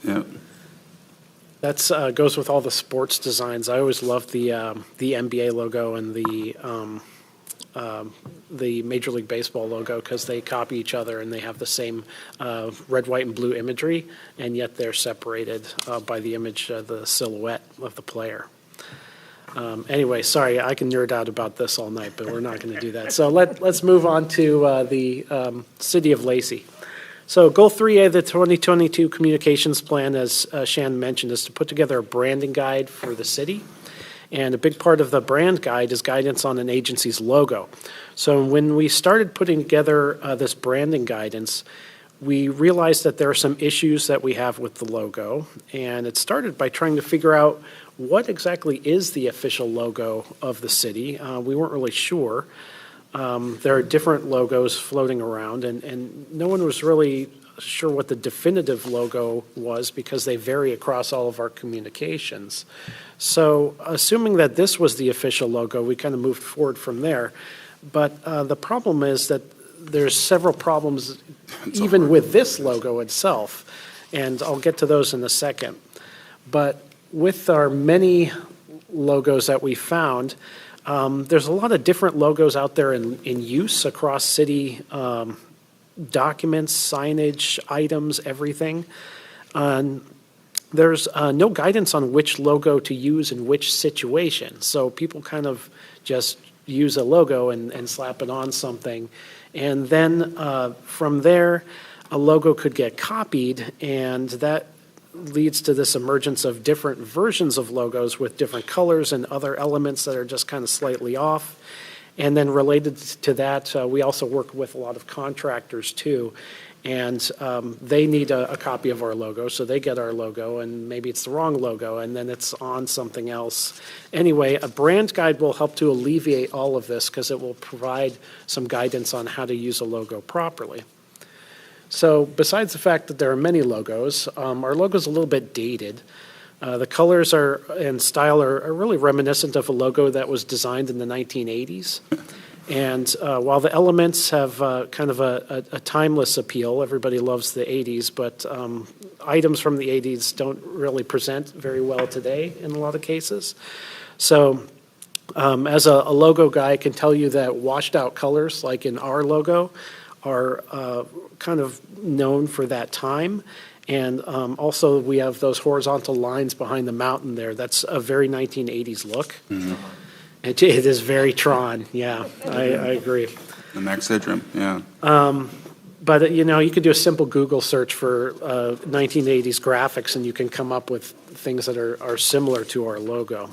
Yeah. That's goes with all the sports designs. I always loved the NBA logo and the Major League Baseball logo because they copy each other and they have the same red, white, and blue imagery, and yet they're separated by the image, the silhouette of the player. Anyway, sorry, I can nerd out about this all night, but we're not going to do that. So let's move on to the City of Lacey. So Goal 3A of the 2022 Communications Plan, as Shan mentioned, is to put together a branding guide for the city. And a big part of the brand guide is guidance on an agency's logo. So when we started putting together this branding guidance, we realized that there are some issues that we have with the logo. And it started by trying to figure out what exactly is the official logo of the city. We weren't really sure. There are different logos floating around, and no one was really sure what the definitive logo was because they vary across all of our communications. So assuming that this was the official logo, we kind of moved forward from there. But the problem is that there's several problems even with this logo itself, and I'll get to those in a second. But with our many logos that we found, there's a lot of different logos out there in use across city documents, signage, items, everything. There's no guidance on which logo to use in which situation. So people kind of just use a logo and slap it on something. And then from there, a logo could get copied, and that leads to this emergence of different versions of logos with different colors and other elements that are just kind of slightly off. And then related to that, we also work with a lot of contractors too, and they need a copy of our logo, so they get our logo, and maybe it's the wrong logo, and then it's on something else. Anyway, a brand guide will help to alleviate all of this because it will provide some guidance on how to use a logo properly. So besides the fact that there are many logos, our logo is a little bit dated. The colors and style are really reminiscent of a logo that was designed in the 1980s. And while the elements have kind of a timeless appeal, everybody loves the 80s, but items from the 80s don't really present very well today in a lot of cases. So as a logo guy, I can tell you that washed out colors, like in our logo, are kind of known for that time. And also we have those horizontal lines behind the mountain there. That's a very 1980s look. Mm-hmm. It is very Tron, yeah, I agree. The Max Headroom, yeah. But, you could do a simple Google search for 1980s graphics, and you can come up with things that are similar to our logo.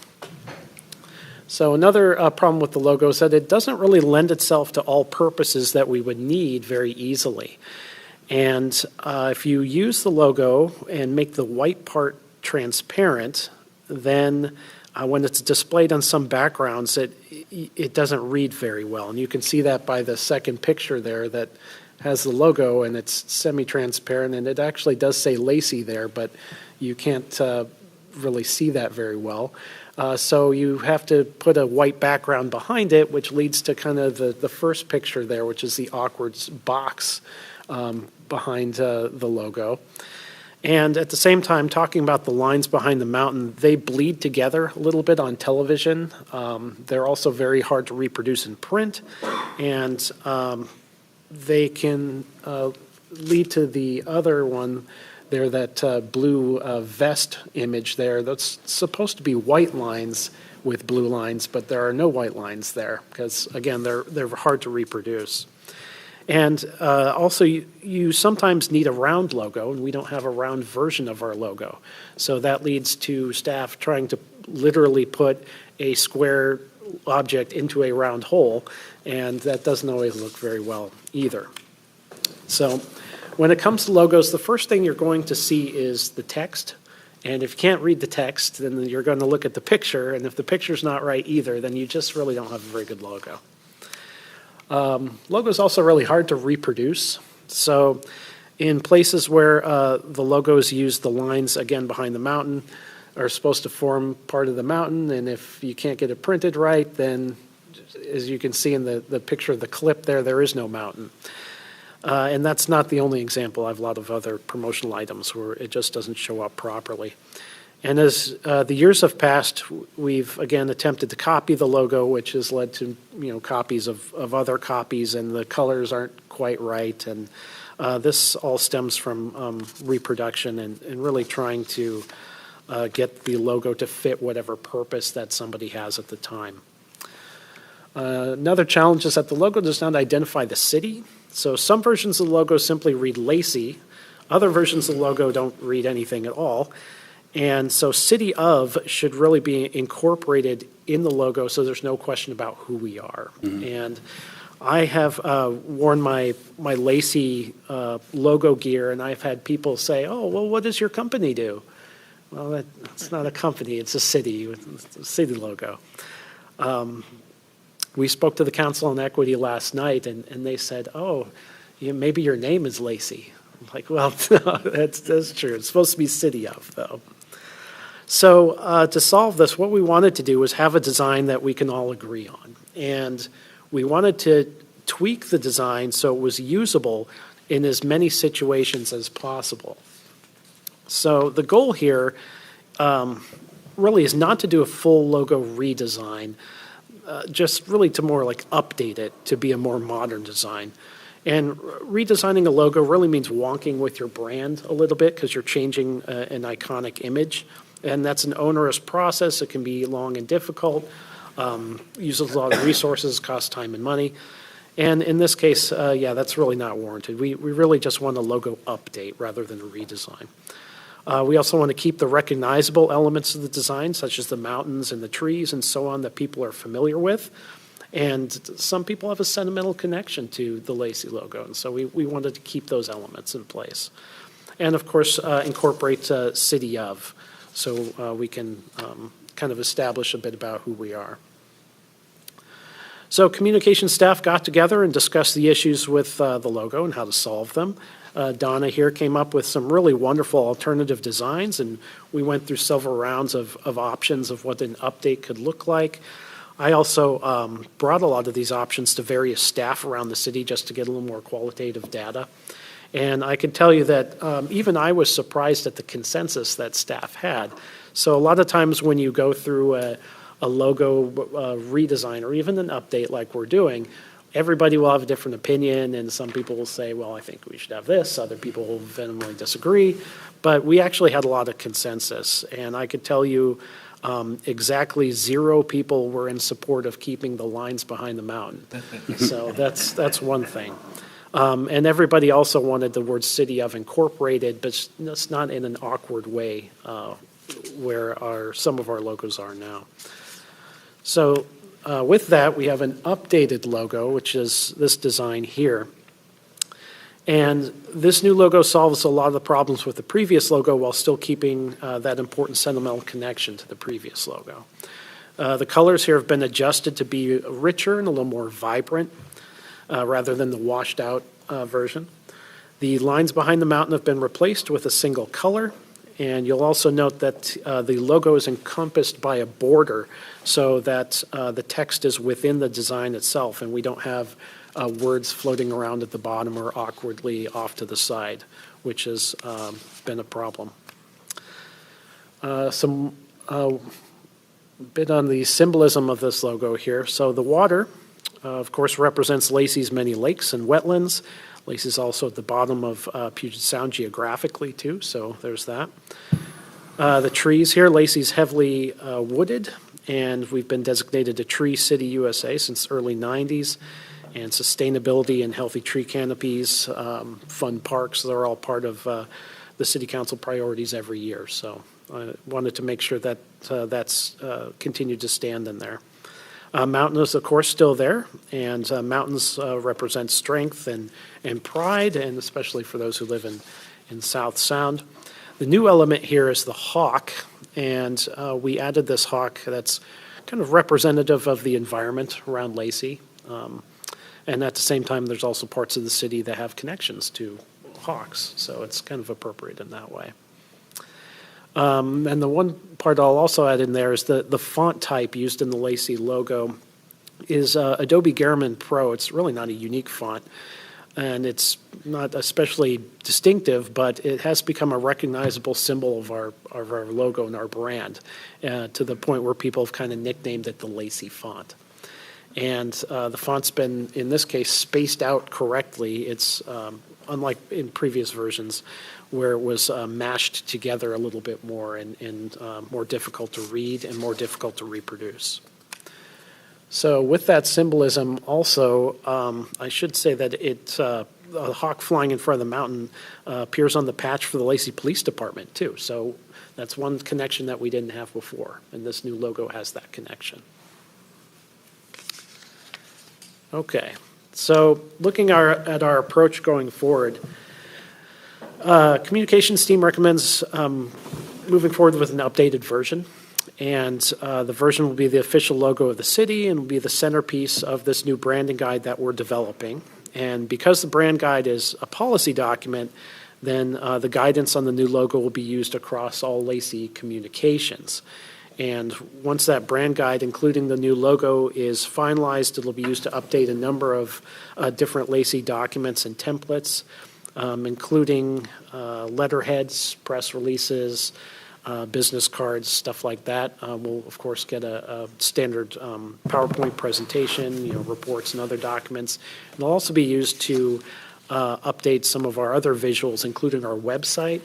So another problem with the logo is that it doesn't really lend itself to all purposes that we would need very easily. And if you use the logo and make the white part transparent, then when it's displayed on some backgrounds, it doesn't read very well. And you can see that by the second picture there that has the logo and it's semi-transparent, and it actually does say Lacey there, but you can't really see that very well. So you have to put a white background behind it, which leads to kind of the first picture there, which is the awkward box behind the logo. And at the same time, talking about the lines behind the mountain, they bleed together a little bit on television. They're also very hard to reproduce in print, and they can lead to the other one there, that blue vest image there. That's supposed to be white lines with blue lines, but there are no white lines there because, again, they're hard to reproduce. And also, you sometimes need a round logo, and we don't have a round version of our logo. So that leads to staff trying to literally put a square object into a round hole, and that doesn't always look very well either. So when it comes to logos, the first thing you're going to see is the text. And if you can't read the text, then you're going to look at the picture, and if the picture's not right either, then you just really don't have a very good logo. Logo is also really hard to reproduce. So in places where the logos use the lines, again, behind the mountain, are supposed to form part of the mountain, and if you can't get it printed right, then as you can see in the picture of the clip there is no mountain. And that's not the only example. I have a lot of other promotional items where it just doesn't show up properly. And as the years have passed, we've again attempted to copy the logo, which has led to copies of other copies, and the colors aren't quite right. And this all stems from reproduction and really trying to get the logo to fit whatever purpose that somebody has at the time. Another challenge is that the logo does not identify the city. So some versions of the logo simply read Lacey. Other versions of the logo don't read anything at all. And so city of should really be incorporated in the logo so there's no question about who we are. Mm-hmm. And I have worn my Lacey logo gear, and I've had people say, oh, well, what does your company do? Well, it's not a company, it's a city, it's a city logo. We spoke to the Council on Equity last night, and they said, oh, maybe your name is Lacey. I'm like, well, no, that's true. It's supposed to be city of, though. So to solve this, what we wanted to do was have a design that we can all agree on. And we wanted to tweak the design so it was usable in as many situations as possible. So the goal here really is not to do a full logo redesign, just really to more like update it to be a more modern design. And redesigning a logo really means wonking with your brand a little bit because you're changing an iconic image. And that's an onerous process. It can be long and difficult, uses a lot of resources, costs time and money. And in this case, that's really not warranted. We really just want a logo update rather than a redesign. We also want to keep the recognizable elements of the design, such as the mountains and the trees and so on, that people are familiar with. And some people have a sentimental connection to the Lacey logo, and so we wanted to keep those elements in place. And of course, incorporate city of, so we can kind of establish a bit about who we are. So communication staff got together and discussed the issues with the logo and how to solve them. Donna here came up with some really wonderful alternative designs, and we went through several rounds of options of what an update could look like. I also brought a lot of these options to various staff around the city just to get a little more qualitative data. And I can tell you that even I was surprised at the consensus that staff had. So a lot of times when you go through a logo redesign or even an update like we're doing, everybody will have a different opinion, and some people will say, well, I think we should have this. Other people will vehemently disagree. But we actually had a lot of consensus, and I could tell you exactly 0 people were in support of keeping the lines behind the mountain. So that's one thing. And everybody also wanted the word city of incorporated, but it's not in an awkward way where some of our logos are now. So with that, we have an updated logo, which is this design here. And this new logo solves a lot of the problems with the previous logo while still keeping that important sentimental connection to the previous logo. The colors here have been adjusted to be richer and a little more vibrant rather than the washed out version. The lines behind the mountain have been replaced with a single color. And you'll also note that the logo is encompassed by a border so that the text is within the design itself, and we don't have words floating around at the bottom or awkwardly off to the side, which has been a problem. Some bit on the symbolism of this logo here. So the water, of course, represents Lacey's many lakes and wetlands. Lacey's also at the bottom of Puget Sound geographically, too, so there's that. The trees here, Lacey's heavily wooded, and we've been designated a Tree City USA since the early 90s, and sustainability and healthy tree canopies, fun parks, they're all part of the City Council priorities every year, so I wanted to make sure that that's continued to stand in there. Mountain is, of course, still there, and mountains represent strength and pride, and especially for those who live in South Sound. The new element here is the hawk, and we added this hawk that's kind of representative of the environment around Lacey. And at the same time, there's also parts of the city that have connections to hawks, so it's kind of appropriate in that way. And the one part I'll also add in there is the font type used in the Lacey logo is Adobe Garamond Pro. It's really not a unique font. and it's not especially distinctive, but it has become a recognizable symbol of our logo and our brand, to the point where people have kind of nicknamed it the Lacey font. And the font's been, in this case, spaced out correctly. It's unlike in previous versions where it was mashed together a little bit more and more difficult to read and more difficult to reproduce. So with that symbolism also, I should say that a hawk flying in front of the mountain appears on the patch for the Lacey Police Department too. So that's one connection that we didn't have before, and this new logo has that connection. Okay, so looking at our approach going forward, communications team recommends moving forward with an updated version. And the version will be the official logo of the city and will be the centerpiece of this new branding guide that we're developing. And because the brand guide is a policy document, then the guidance on the new logo will be used across all Lacey communications. And once that brand guide, including the new logo, is finalized, it'll be used to update a number of different Lacey documents and templates, including letterheads, press releases, business cards, stuff like that. We'll, of course, get a standard PowerPoint presentation, reports and other documents. And it'll also be used to update some of our other visuals, including our website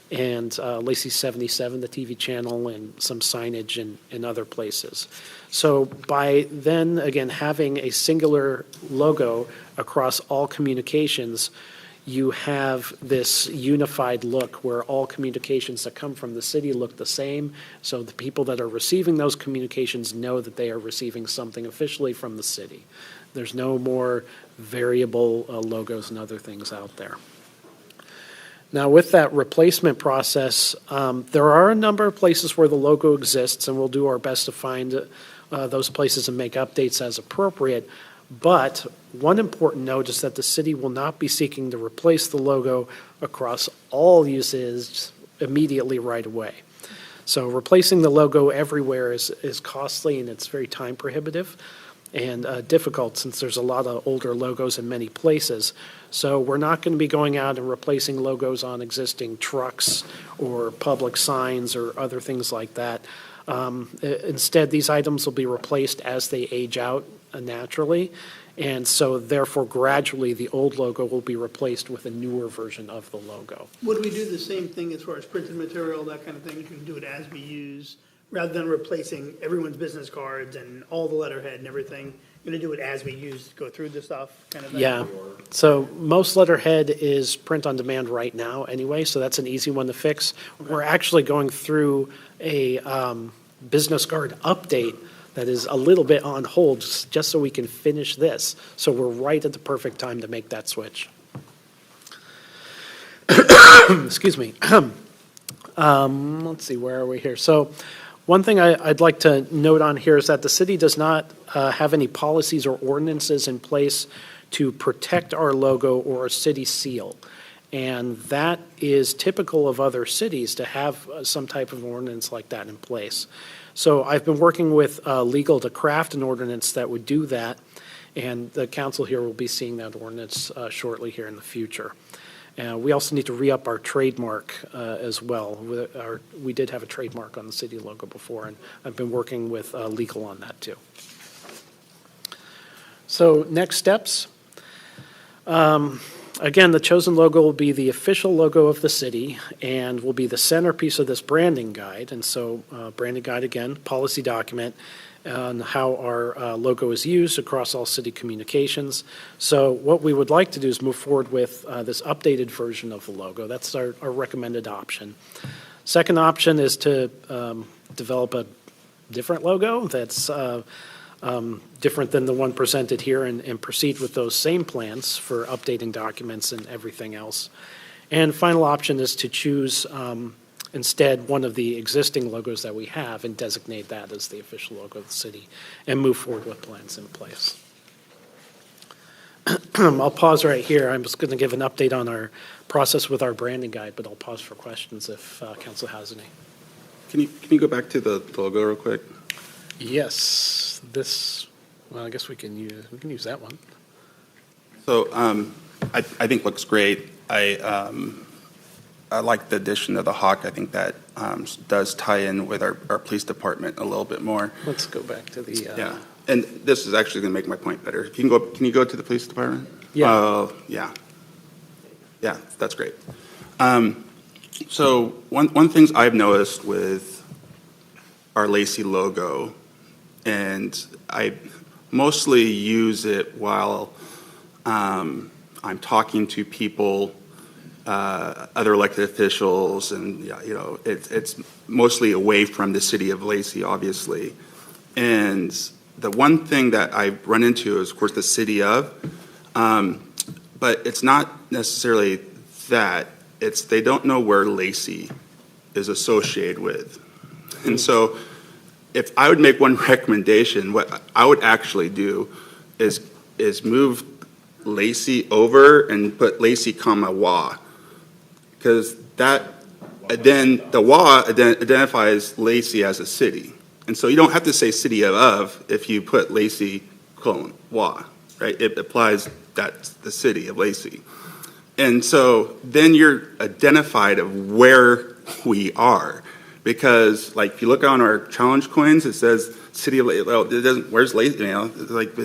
and Lacey 77, the TV channel, and some signage in other places. So by then, again, having a singular logo across all communications, you have this unified look where all communications that come from the city look the same. So the people that are receiving those communications know that they are receiving something officially from the city. There's no more variable logos and other things out there. Now, with that replacement process, there are a number of places where the logo exists, and we'll do our best to find those places and make updates as appropriate. But one important note is that the city will not be seeking to replace the logo across all uses immediately right away. So replacing the logo everywhere is costly, and it's very time prohibitive and difficult since there's a lot of older logos in many places. So we're not going to be going out and replacing logos on existing trucks or public signs or other things like that. Instead, these items will be replaced as they age out naturally, and so therefore gradually the old logo will be replaced with a newer version of the logo. Would we do the same thing as far as printed material, that kind of thing? We can do it as we use, rather than replacing everyone's business cards and all the letterhead and everything. You're going to do it as we use, go through the stuff kind of thing? Yeah, so most letterhead is print on demand right now anyway, so that's an easy one to fix. We're actually going through a business card update that is a little bit on hold just so we can finish this. So we're right at the perfect time to make that switch. Excuse me. Let's see, where are we here? So one thing I'd like to note on here is that the city does not have any policies or ordinances in place to protect our logo or our city seal. And that is typical of other cities to have some type of ordinance like that in place. So I've been working with legal to craft an ordinance that would do that, and the council here will be seeing that ordinance shortly here in the future. We also need to re-up our trademark as well. We did have a trademark on the city logo before, and I've been working with legal on that too. So next steps. Again, the chosen logo will be the official logo of the city and will be the centerpiece of this branding guide. And so branding guide, again, policy document on how our logo is used across all city communications. So what we would like to do is move forward with this updated version of the logo. That's our recommended option. Second option is to develop a different logo that's different than the one presented here and proceed with those same plans for updating documents and everything else. And final option is to choose instead one of the existing logos that we have and designate that as the official logo of the city and move forward with plans in place. I'll pause right here. I'm just going to give an update on our process with our branding guide, but I'll pause for questions if council has any. Can you go back to the logo real quick? Yes, well, I guess we can use that one. So I think looks great. I like the addition of the hawk. I think that does tie in with our police department a little bit more. Let's go back to the. Yeah, and this is actually going to make my point better. If you can you go to the police department? Yeah. Yeah. Yeah, that's great. So one thing I've noticed with our Lacey logo, and I mostly use it while I'm talking to people, other elected officials, and it's mostly away from the city of Lacey, obviously. And the one thing that I run into is, of course, the city of, but it's not necessarily that. It's they don't know where Lacey is associated with. And so if I would make one recommendation, what I would actually do is move Lacey over and put Lacey, Wa, because that then the Wa identifies Lacey as a city, and so you don't have to say city of if you put Lacey, Wa, right? It applies that's the city of Lacey, and so then you're identified of where we are. Because, like, if you look on our challenge coins, it says city of, well, it doesn't, where's Lacey, like,